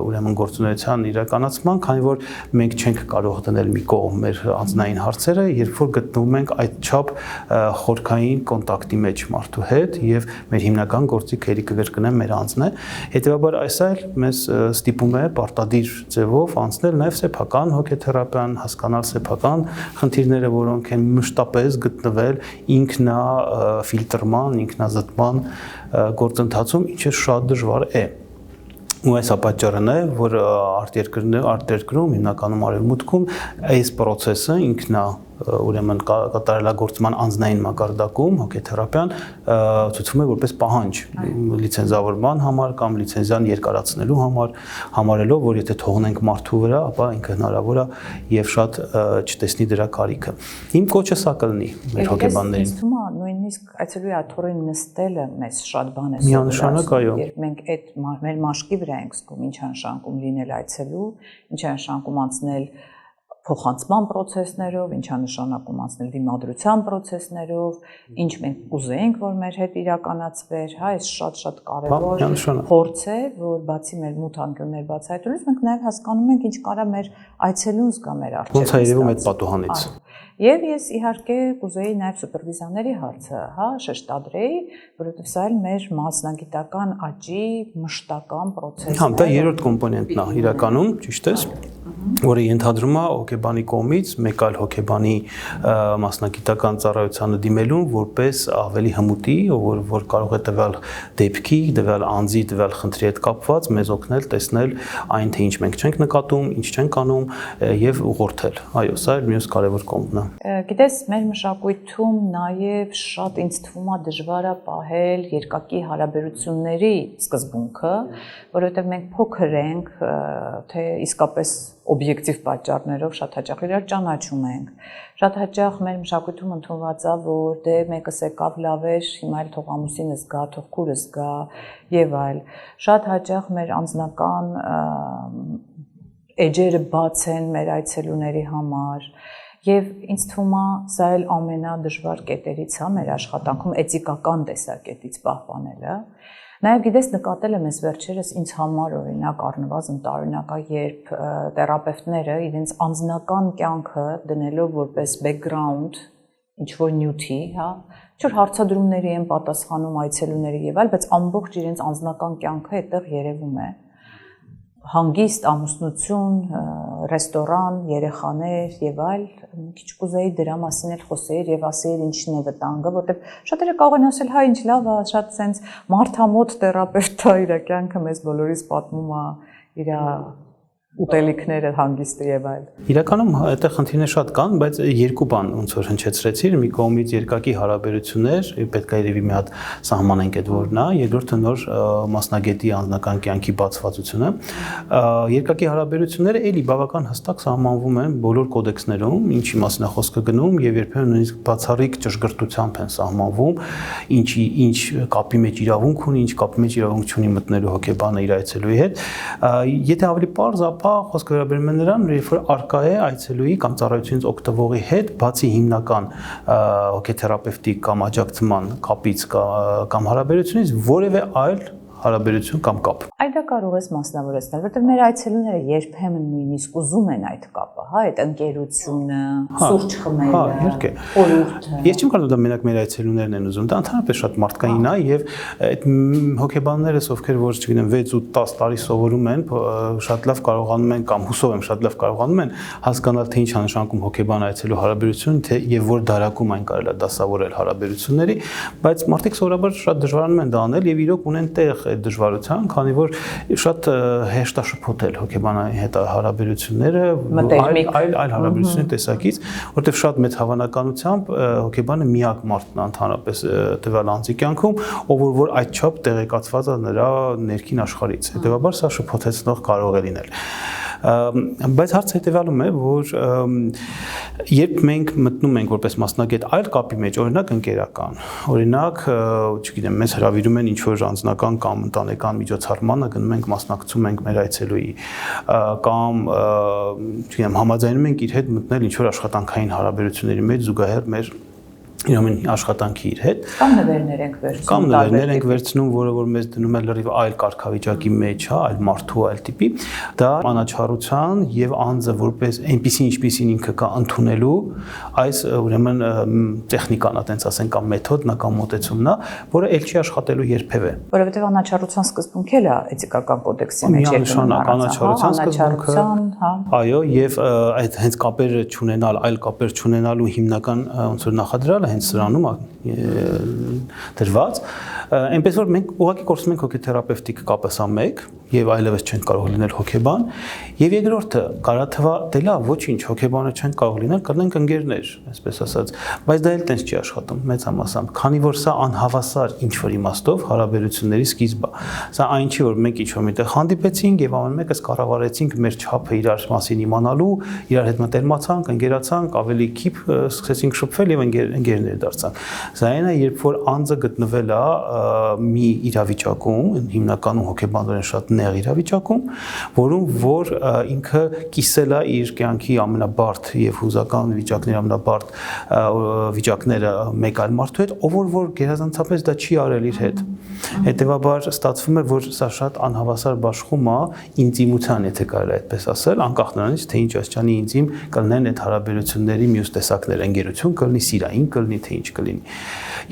ուրեմն գործունեության իրականացման, քանի որ մենք չենք կարող դնել մի կողմ մեր անձնային հարցերը, երբ որ գտնվում ենք այդչափ խորքային կոնտակտի մեջ մարդու հետ եւ մեր հիմնական գործիքը ելի կգրկնեմ մեր անձն է։ Հետեւաբար այս այլ մեզ ստիպում է պարտադիր ձևով անցնել նաեւ սեփական հոգեթերապիան, հասկանալ սեփական խնդիրները, որոնք են մշտապես գտնվել ինքնա ֆիլտրման, ինքնազտման գործընթացում, ինչը շատ դժվար է։ Ու այս պատճառն է, որ արտերկրում, հիմնականում արևմուտքում այս process-ը ինքնա ուրեմն կատարելագործման անձնային մակարդակում հոգեթերապիան ցույցվում է որպես պահանջ լիցենզավորման համար կամ լիցենզիան երկարացնելու համար, համարելով, որ եթե թողնենք մարդու վրա, ապա ինքը հնարավոր է եւ շատ չտեսնի դրա կարիքը։ Իմ կոչը սա կլինի մեր հոգեբաններին։ Ինձ թվում է նույնիսկ այցելուի աթոռին նստելը մեզ շատ բան է միանշանակ, այո։ Երբ մենք այդ մեր մաշկի վրա ենք զգում, ինչ անշանկում լինել այցելու, ինչ անշանկում անցնել փոխանցման process-ներով, ինչ անշանակում անցնել դիմադրության process-ներով, ինչ մենք կուզեինք, որ մեր հետ իրականացվեր, հա, այս շատ կարևոր փորձ է, որ բացի մեր մութ անկյուններ բացահայտելուց, մենք նաև հասկանում ենք, ինչ կարա մեր այցելուն զգա մեր առջև։ Ոնց է երևում այդ պատուհանից։ Եվ ես իհարկե կուզեի նաև սուպերվիզիաների հարցը, հա, շեշտադրեի, որովհետև սա էլ մեր մասնագիտական աճի մշտական process-ն է։ Հա, դա երրորդ կոմպոնենտն է իրականում, ճիշտ է, որը ենթադրում է հոգեբանի կողմից մեկ այլ հոգեբանի մասնագիտական ծառայությանը դիմելուն որպես ավելի հմուտի, որ կարող է տվյալ դեպքի, տվյալ անձի, տվյալ խնդրի հետ կապված մեզ օգնել տեսնել այն, թե ինչ մենք չենք նկատում, ինչ չենք անում եւ ուղղորդել։ Այո, սա էլ մյուս կարևոր կողմն է։ Գիտես, մեր մշակույթում նաև շատ ինձ թվում է դժվար է պահել երկակի հարաբերությունների սկզբունքը, որովհետև մենք փոքր ենք, թե իսկապես օբյեկտիվ պատճառներով շատ հաճախ իրար ճանաչում ենք։ Շատ հաճախ մեր մշակույթում ընդունված է, որ դե մեկս եկավ լավ էր, հիմա էլ թող ամուսինս գա, թող քուրս գա եւ այլ։ Շատ հաճախ մեր անձնական էջերը բաց են մեր այցելուների համար։ Եվ ինձ թվում է սա էլ ամենադժվար կետերից է մեր աշխատանքում էթիկական տեսակետից պահպանելը։ Նաև գիտես նկատել եմ ես վերջերս ինձ համար օրինակ առնվազն տարօրինակ է, երբ թերապևտները իրենց անձնական կյանքը դնելով որպես background ինչ որ նյութի, հա, ինչ որ հարցադրումների են պատասխանում այցելուների եւ այլ, բայց ամբողջ իրենց անձնական կյանքը այդտեղ երևում է։ Հանգիստ ամուսնություն, ռեստորան, երեխաներ եւ այլ, քիչ կուզեի դրա մասին էլ խոսեի եւ ասեի ինչն է վտանգը, որտեղ շատերը կարող են ասել, հա ինչ լավ է, շատ sense մարդամոտ թերապևտ է, իր կյանքը մեզ բոլորիս պատմում է իր ուտելիքները հանգիստը եւ այլ։ Իրականում այդտեղ խնդիրներ շատ կան, բայց երկու բան ոնց որ հնչեցրեցիր, մի կողմից երկակի հարաբերություններ, պետք է երևի մի հատ սահմանենք այդ որն է, երկրորդը նոր մասնագետի անձնական կյանքի բացվածությունը։ Երկակի հարաբերությունները էլի բավական հստակ սահմանվում են բոլոր կոդեքսներում, ինչի մասին է խոսքը գնում եւ երբեմն նույնիսկ բացառիկ ճշգրտությամբ են սահմանվում, ինչ կապի մեջ իրավունք ունի, ինչ կապի մեջ իրավունք չունի մտնելու հոգեբանը իր այցելուի հետ։ Եթե ավելի պարզ խոսքը վերաբերում է նրան, երբ որ արկա է այցելուի կամ ծառայությունից օգտվողի հետ, բացի հիմնական հոգեթերապևտիկ կամ աջակցման կապից կամ հարաբերությունից, որևէ այլ հարաբերություն կամ կապ։ Այ դա կարող ես մասնավորեցնել, որովհետև մեր այցելուները երբեմն նույնիսկ ուզում են այդ կապը, հա, այդ ընկերությունը, սուրճ խմելը, խորհուրդը։ Ես չեմ կարծում դա մենակ մեր այցելուներն են ուզում, դա ընդհանրապես շատ մարդկային է եւ այդ հոգեբաններս, ովքեր որ չգիտեմ 6 ու 10 տարի սովորում են, շատ լավ կարողանում են կամ հուսով եմ շատ լավ կարողանում են հասկանալ թե ինչ անշանակում հոգեբան այցելու հարաբերություն, թե եւ որ դարակում այն կարելի է դասավորել հարաբերությունների, բայց մարդիկ սովորաբար շատ դժվարանում են դա անել եւ իրոք ունեն տեղ այդ դժվարության, քանի որ շատ հեշտ է շփոթել հոգեբանի հետ հարաբերությունները այլ հարաբերությունների տեսակից, որտեղ շատ մեծ հավանականությամբ հոգեբանը միակ մարդն է ընդհանրապես տվյալ անձի կյանքում, ով որ այդչափ տեղեկացված է նրա ներքին աշխարհից։ Հետևաբար սա շփոթեցնող կարող է լինել։ Բայց հարցը հետևյալում է, որ երբ մենք մտնում ենք որպես մասնագետ այլ կապի մեջ, օրինակ ընկերական, օրինակ, չգիտեմ, մեզ հրավիրում են ինչ-որ անձնական կամ ընտանեկան միջոցառմանը, գնում ենք մասնակցում ենք մեր այցելուի, կամ, չգիտեմ, համաձայնում ենք իր հետ մտնել ինչ-որ աշխատանքային հարաբերությունների մեջ զուգահեռ մեր իրոք աշխատանքի իր հետ կամ նվերներ ենք վերցնում, որը որ մեզ դնում է լրիվ այլ կարգավիճակի մեջ, հա, այլ մարդու, այլ տիպի, դա անաչառության եւ անձը որպես այնպեսին ինչպեսին ինքը կա ընդունելու այս ուրեմն տեխնիկան, այտենց ասենք, կամ մեթոդն է կամ մոտեցումն է, որը ել չի աշխատելու երբևէ։ Որովհետեւ անաչառության սկզբունքն էլ է էթիկական կոդեքսի մեջ անաչառության սկզբունքը, այո, եւ այդ հենց կապերը չունենալ, այլ կապեր չունենալու հիմնական ոնց որ նախադրյալը հենց սրանում է դրված, այնպես որ մենք ուղղակի կորցնում ենք հոգեթերապևտիկ կապը սա մեկ, եւ այլևս չեն կարող լինել հոգեբան, եւ երկրորդը կարա թվա դե լավ, ոչինչ, հոգեբանը չեն կարող լինել, կլինենք ընկերներ, այսպես ասած, բայց դա էլ տենց չի աշխատում մեծամասամբ, քանի որ սա անհավասար ինչ որ իմաստով հարաբերությունների սկիզբը։ Սա այն չի, որ մենք ինչ-որ միտեղ հանդիպեցինք եւ ամեն մեկս կառավարեցինք մեր չափը իրար մասին իմանալու, իրար հետ մտերմացանք, ընկերացանք, ավելի քիփ սկսեցինք շփվել եւ ընկերներ դարձանք։ Սա այն է, երբ որ անձը գտնվել է մի իրավիճակում, հիմնականում հոգեբանորեն շատ նեղ իրավիճակում, որում որ ինքը կիսել է իր կյանքի ամենաբարդ եւ հուզական վիճակների ամենաբարդ վիճակները մեկ այլ մարդու հետ, ով որ գերազանցապես դա չի արել իր հետ։ Հետևաբար ստացվում է, որ սա շատ անհավասար բաշխում է ինտիմության, եթե կարելի այդպես ասել, անկախ նրանից, թե ինչ աստիճանի ինտիմ կլինեն այդ հարաբերությունների մյուս տեսակները, ընկերություն կլինի, սիրային կլինի, թե ինչ կլինի։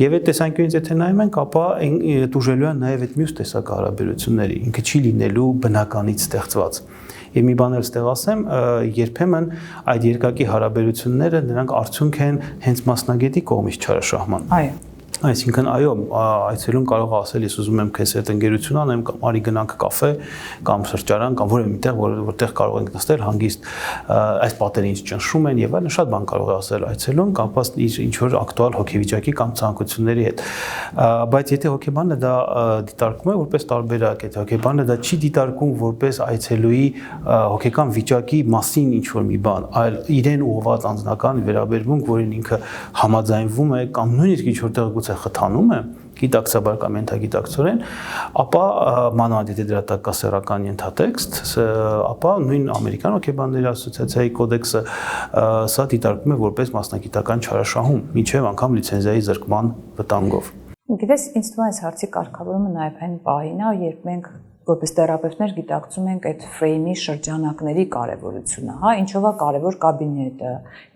Եվ այդ տեսանկյունից եթե նայում ենք, ապա տուժելու է նաև այդ մյուս տեսակ հարաբերությունների, ինքը չի լինելու բնականից ստեղծված։ Եվ մի բան էլ ստեղ ասեմ, երբեմն այդ երկակի հարաբերությունները նրանք արդյունք են հենց մասնագետի կողմից չարաշահման։ Այո։ Այսինքն այո, այցելուն կարող ասել, ես ուզում եմ քեզ հետ ընկերություն անեմ, կամ արի գնանք կաֆե, կամ սրճարան, կամ որևէ միտեղ, որտեղ կարող ենք նստել հանգիստ, այս պատերը ինձ ճնշում են եւ այլն, շատ բան կարող է ասել այցելուն, կապված իր ինչ որ ակտուալ հոգեվիճակի կամ ցանկությունների հետ։ Բայց եթե հոգեբանը դա դիտարկում է որպես տարբերակ, եթե հոգեբանը դա չի դիտարկում որպես այցելուի հոգեկան վիճակի մասին ինչ որ մի բան, այլ իրեն ուղղված անձնական վերաբերմունք, որին ինքը համաձայնվում է կամ նույնիսկ ինչ որտեղ գուցե խթանում է գիտակցաբար կամ ենթագիտակցորեն, ապա մանավանդ եթե դրա տակ կա սեռական ենթատեքստ, ապա նույն ամերիկյան հոգեբանների ասոցիացիայի կոդեքսը սա դիտարկում է որպես մասնագիտական չարաշահում, մինչև անգամ լիցենզիայի զրկման վտանգով։ Գիտես, ինձ թվում է այս հարցի կարգավորումը նաև այն պահին է, երբ մենք որպես թերապևտներ գիտակցում ենք այդ ֆրեյմի շրջանակների կարևորությունը, հա, ինչով է կարևոր կաբինետը,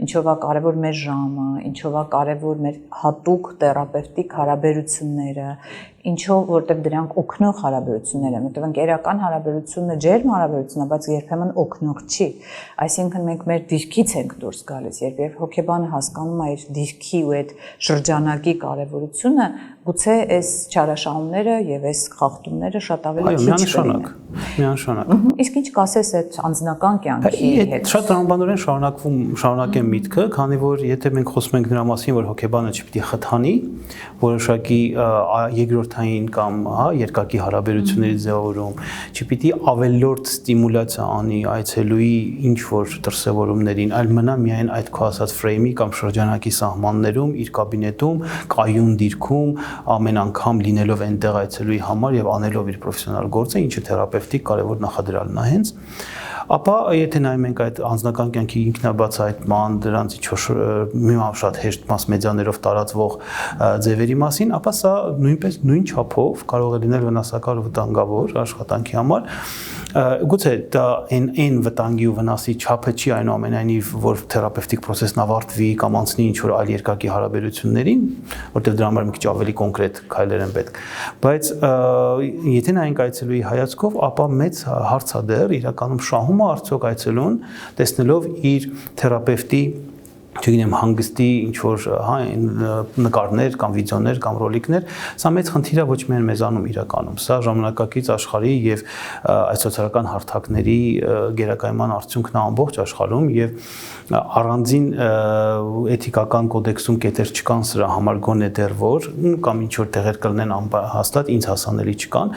ինչով է կարևոր մեր ժամը, ինչով է կարևոր մեր հատուկ թերապևտիկ հարաբերությունները, ինչով որտեղ դրանք օգնող հարաբերություններ են, որտեղ ընկերական հարաբերությունը ջերմ հարաբերություն է, բայց երբեմն օգնող չի։ Այսինքն մենք մեր դիրքից ենք դուրս գալիս, երբ հոգեբանը հասկանում է իր դիրքի ու այդ շրջանակի կարևորությունը, գուցե այս չարաշահումները եւ այս խախտումները շատ ավելի քիչ կլինեն։ Միանշանակ։ Իսկ ինչ կասես այդ անձնական կյանքի հետ։ Շատ տրամաբանորեն շարունակեմ միտքը, քանի որ եթե մենք խոսում ենք նրա մասին, որ հոգեբանը չպիտի խթանի որոշակի երկրորդային կամ երկակի հարաբերությունների ձևավորում, չպիտի ավելորդ ստիմուլյացիա անի այցելուի ինչ որ դրսևորումներին, այլ մնա միայն այդ քո ասած ֆրեյմի կամ շրջանակի սահմաններում, իր կաբինետում, կայուն դիրքում, ամեն անգամ լինելով այնտեղ այցելուի համար եւ անելով իր պրոֆեսիոնալ գործը, ինչը թերապևտիկ կարևոր նախադրյալն է հենց, ապա եթե նայում ենք այդ անձնական կյանքի ինքնաբացահայտման, դրանց ինչ-որ մի շատ հեշտ մաս մեդիաներով տարածվող ձևերի մասին, ապա սա նույնպես նույն չափով կարող է լինել վնասակար ու վտանգավոր աշխատանքի համար։ Գուցե դա այն վտանգի ու վնասի չափը չի այնուամենայնիվ, որ թերապևտիկ process-ն ավարտվի կամ անցնի ինչ-որ այլ երկակի հարաբերություններին, որտեղ դրա համար մի քիչ ավելի կոնկրետ քայլեր են պետք։ Բայց եթե նայենք այցելուի հայացքով, ապա մեծ հարց է դեռ իրականում շահում է արդյոք այցելուն, տեսնելով իր թերապևտի չգիտեմ հանգստի ինչ որ նկարներ կամ վիդեոներ կամ ռոլիկներ, սա մեծ խնդիր է ոչ միայն մեզանում իրականում, սա ժամանակակից աշխարհի եւ այս սոցիալական հարթակների գերակայման արդյունքն է ամբողջ աշխարհում եւ առանձին էթիկական կոդեքսում կետեր չկան սրա համար գոնե դեռ որ կամ ինչ որ տեղեր կլինեն հաստատ ինձ հասանելի չկան,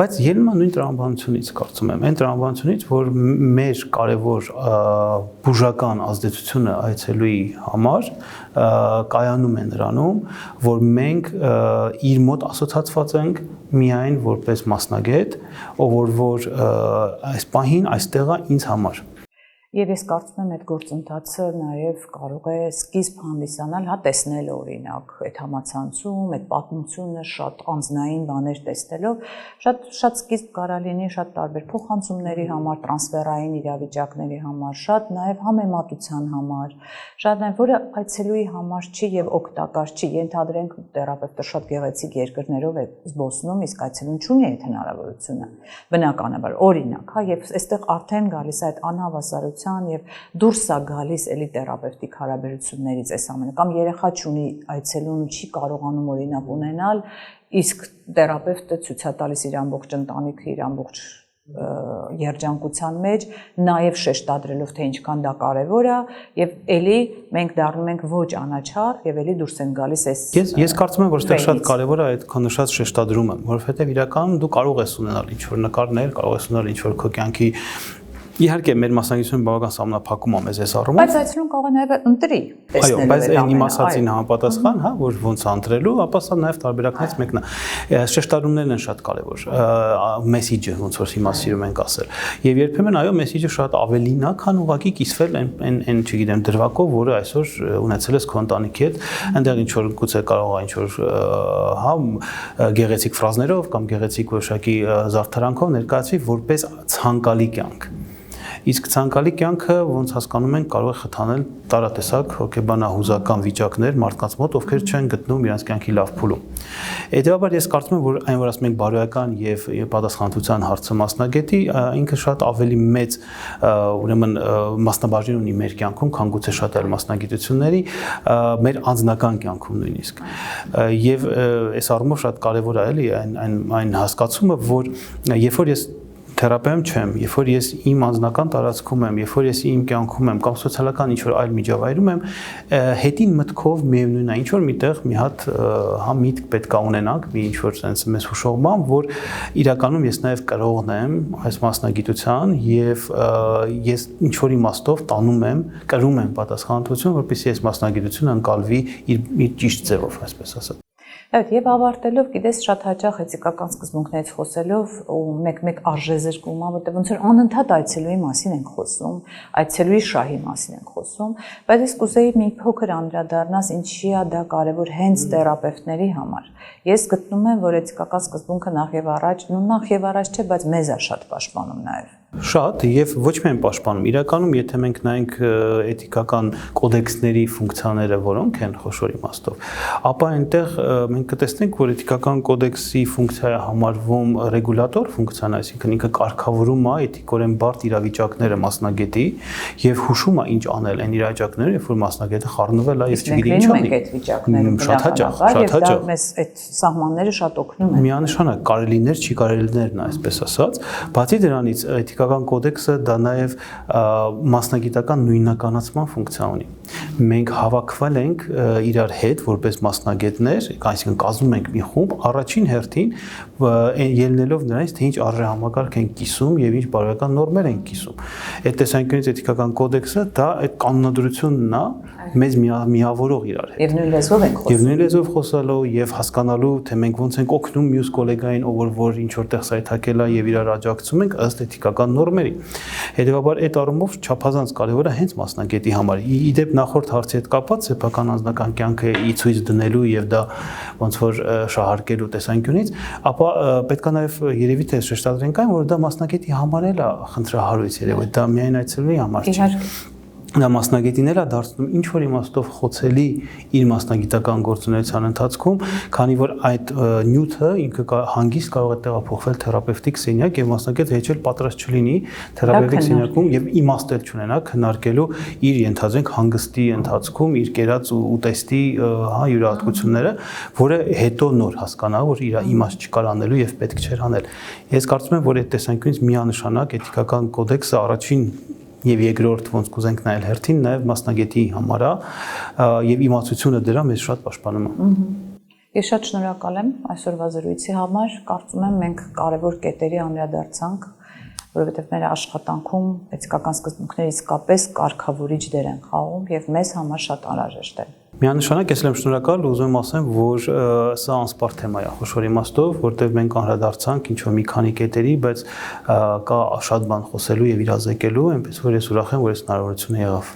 բայց ելնում է նույն տրամաբանությունից կարծում եմ, այն տրամաբանությունից, որ մեր կարևոր բուժական ազդեցությունը այցելուի համար կայանում է նրանում, որ մենք իր մոտ ասոցացված ենք միայն որպես մասնագետ, ով որ այս պահին այստեղ է ինձ համար։ Եվ ես կարծում եմ այդ գործընթացը նաև կարող է սկիզբ հանդիսանալ, հա, տեսնել օրինակ այդ համացանցում, այդ պատմությունը շատ անձնային բաներ տեսնելով, շատ սկիզբ կարա լինի շատ տարբեր փոխանցումների համար, տրանսֆերային իրավիճակների համար, շատ նաև համեմատության համար, շատ նաև որը այցելուի համար չի եւ օգտակար չի, ենթադրենք թերապևտը շատ գեղեցիկ երկրներով է զբոսնում, իսկ այցելուն չունի այդ հնարավորությունը, բնականաբար, օրինակ, հա, եւ այստեղ արդեն գալիս է այդ անհավասարություն եւ դուրս է գալիս էլի թերապևտիկ հարաբերություններից այս ամենը կամ երեխա չունի այցելուն ու չի կարողանում օրինակ ունենալ իսկ թերապևտը ցույց է տալիս իր ամբողջ ընտանիքը իր ամբողջ երջանկության մեջ, նաև շեշտադրելով թե ինչքան դա կարևոր է եւ ելի մենք դառնում ենք ոչ անաչառ եւ ելի դուրս ենք գալիս այս Ես կարծում եմ որ այդտեղ շատ կարևոր է այդ քո նշած շեշտադրումը, որովհետեւ իրականում դու կարող ես ունենալ ինչ-որ նկարներ, կարող ես ունենալ ինչ-որ քո կյանքի Իհարկե մեր մասնագիտությունը բավական սահմանափակում է մեզ այս առումով։ Բայց այցելուն կարող է նաև ընտրի Այո, բայց այն իմ ասացին համապատասխան, հա, որ ոնց ընտրելու, ապա սա նաև տարբերակներից մեկն է։ Շեշտադրումներն են շատ կարևոր։ Մեսիջը ոնց որ հիմա սիրում ենք ասել։ Եվ երբեմն այո, մեսիջը շատ ավելին է, քան ուղղակի կիսվել այն, չգիտեմ, դրվագով, որը այսօր ունեցել ես քո ընտանիքի հետ, այնտեղ ինչ որ գուցե կարող է ինչ որ հա գեղեցիկ ֆրազներով կամ գեղեցիկ որոշակի զարդարանքով ներկայացվի որպես ցանկալի կյանք։ Իսկ ցանկալի կյանքը ոնց հասկանում ենք կարող է խթանել տարատեսակ հոգեբանահուզական վիճակներ մարդկանց մոտ, ովքեր չեն գտնում իրենց կյանքի լավ փուլում։ Հետևաբար ես կարծում եմ, որ այն որ ասում ենք բարոյական եւ պատասխանատվության հարցը մասնագետի, ինքը շատ ավելի մեծ ուրեմն մասնաբաժին ունի մեր կյանքում, քան գուցե շատ այլ մասնագիտությունների, մեր անձնական կյանքում նույնիսկ։ Եվ այս առումով շատ կարեւոր է էլի այն հասկացումը, որ երբ որ ես թերապևտ չեմ, երբ որ ես իմ անձնական տարածքում եմ, երբ որ ես իմ կյանքում եմ կամ սոցիալական ինչ-որ այլ միջավայրում եմ, հետին մտքով միևնույն է, ինչ-որ միտեղ մի հատ հա միտք պետք է ունենանք, մի ինչ-որ sense մեզ հուշող բան, որ իրականում ես նաև կրողն եմ այս մասնագիտության եւ ես ինչ-որ իմաստով տանում եմ, կրում եմ պատասխանատվություն, որպեսզի այս մասնագիտությունը ընկալվի իր ճիշտ ձևով, այսպես ասած։ Այդ եւ ավարտելով, գիտես, շատ հաճախ էթիկական սկզբունքներից խոսելով ու մեկ-մեկ արժեզրկում, որտեղ ոնց որ անընդհատ այցելուի մասին ենք խոսում, այցելուի շահի մասին ենք խոսում, բայց ես կուզեի մի փոքր անդրադառնաս ինչի է դա կարևոր հենց թերապևտների համար։ Ես գտնում եմ, որ էթիկական սկզբունքը նախ եւ առաջ չէ, բայց մեզ է շատ պաշտպանում նաեւ։ Շատ եւ ոչ միայն պաշտպանում, իրականում եթե մենք նայենք էթիկական կոդեքսների ֆունկցիաները, որոնք են խոշոր իմաստով, ապա այնտեղ մենք կտեսնենք, որ էթիկական կոդեքսի ֆունկցիա է համարվում ռեգուլատոր ֆունկցիան, այսինքն ինքը կարգավորում է էթիկորեն բարդ իրավիճակները մասնագետի եւ հուշում է ինչ անել այն իրավիճակները, երբ որ մասնագետը խառնվել է, ես չգիտեմ ինչ անի։ Այդ վիճակներում շատ հաճախ մեզ այդ սահմանները շատ օգնում են։ Միանշանակ կարելիներ, չի կարելիներն է, այսպես ասած, բացի դրանից Էթիկական կոդեքսը դա նաև մասնագիտական նույնականացման ֆունկցիա ունի։ Մենք հավաքվել ենք իրար հետ որպես մասնագետներ, այսինքն կազմում ենք մի խումբ, առաջին հերթին ելնելով նրանից, թե ինչ արժեհամակարգ են կիսում եւ ինչ բարոյական նորմեր են կիսում։ Այդ տեսանկյունից Էթիկական կոդեքսը դա այդ կանոնադրությունն է մեզ միավորող իրար հետ։ Եվ նույն լեզվով ենք խոսում։ Եվ նույն լեզվով խոսալու եւ հասկանալու, թե մենք ոնց ենք օգնում մյուս գոլեգային, որ ինչ որտեղ սայթակել է եւ իրար աջակցում ենք ըստ էթիկական նորմերի։ Հետևաբար այդ առումով չափազանց կարեւոր է հենց մասնագետի համար։ Իդեպ նախորդ հարցի հետ կապված սեփական անձնական կյանքը ի ցույց դնելու եւ դա ոնց որ շահարկելու տեսանկյունից, ապա պետք է նաեւ երևի թե շեշտադրենք այն, որ դա մասնագետի համար էլ է խնդրահարույց երևի, դա միայն այցելուի համար չէ։ Դա մասնագետին էլ է դարձնում ինչ որ իմաստով խոցելի իր մասնագիտական գործունեության ընթացքում, քանի որ այդ նյութը ինքը հանգիստ կարող է տեղափոխվել թերապևտիկ սենյակ եւ մասնագետը հեչ էլ պատրաստ չլինի թերապևտիկ սենյակում եւ իմաստել չունենա քննարկելու իր ենթադրենք հանգստի ընթացքում իր կերած ուտեստի հա յուրահատկությունները, որը հետո նոր հասկանա, որ իր իմաստ չկար անելու եւ պետք չէր անել։ Ես կարծում եմ, որ այդ տեսանկյունից միանշանակ էթիկական կոդեքսը առաջին եւ երկրորդ ոնց կուզենք նայել հերթին նաեւ մասնագետի համար է եւ իմացությունը դրա մեզ շատ պաշտպանում է։ Ես շատ շնորհակալ եմ այսօրվա զրույցի համար, կարծում եմ մենք կարևոր կետերի անդրադարձանք, որովհետեւ մեր աշխատանքում էթիկական սկզբունքները իսկապես կարգավորիչ դեր են խաղում եւ մեզ համար շատ անհրաժեշտ են։ Միանշանակ ես եմ շնորհակալ, ուզում եմ ասեմ, որ սա անսպառ թեմա է խոշոր իմաստով, որտեղ մենք անդրադարձանք ինչ որ մի քանի կետերի, բայց կա շատ բան խոսելու եւ իրազեկելու, այնպես որ ես ուրախ եմ, որ այս հնարավորությունը եղավ։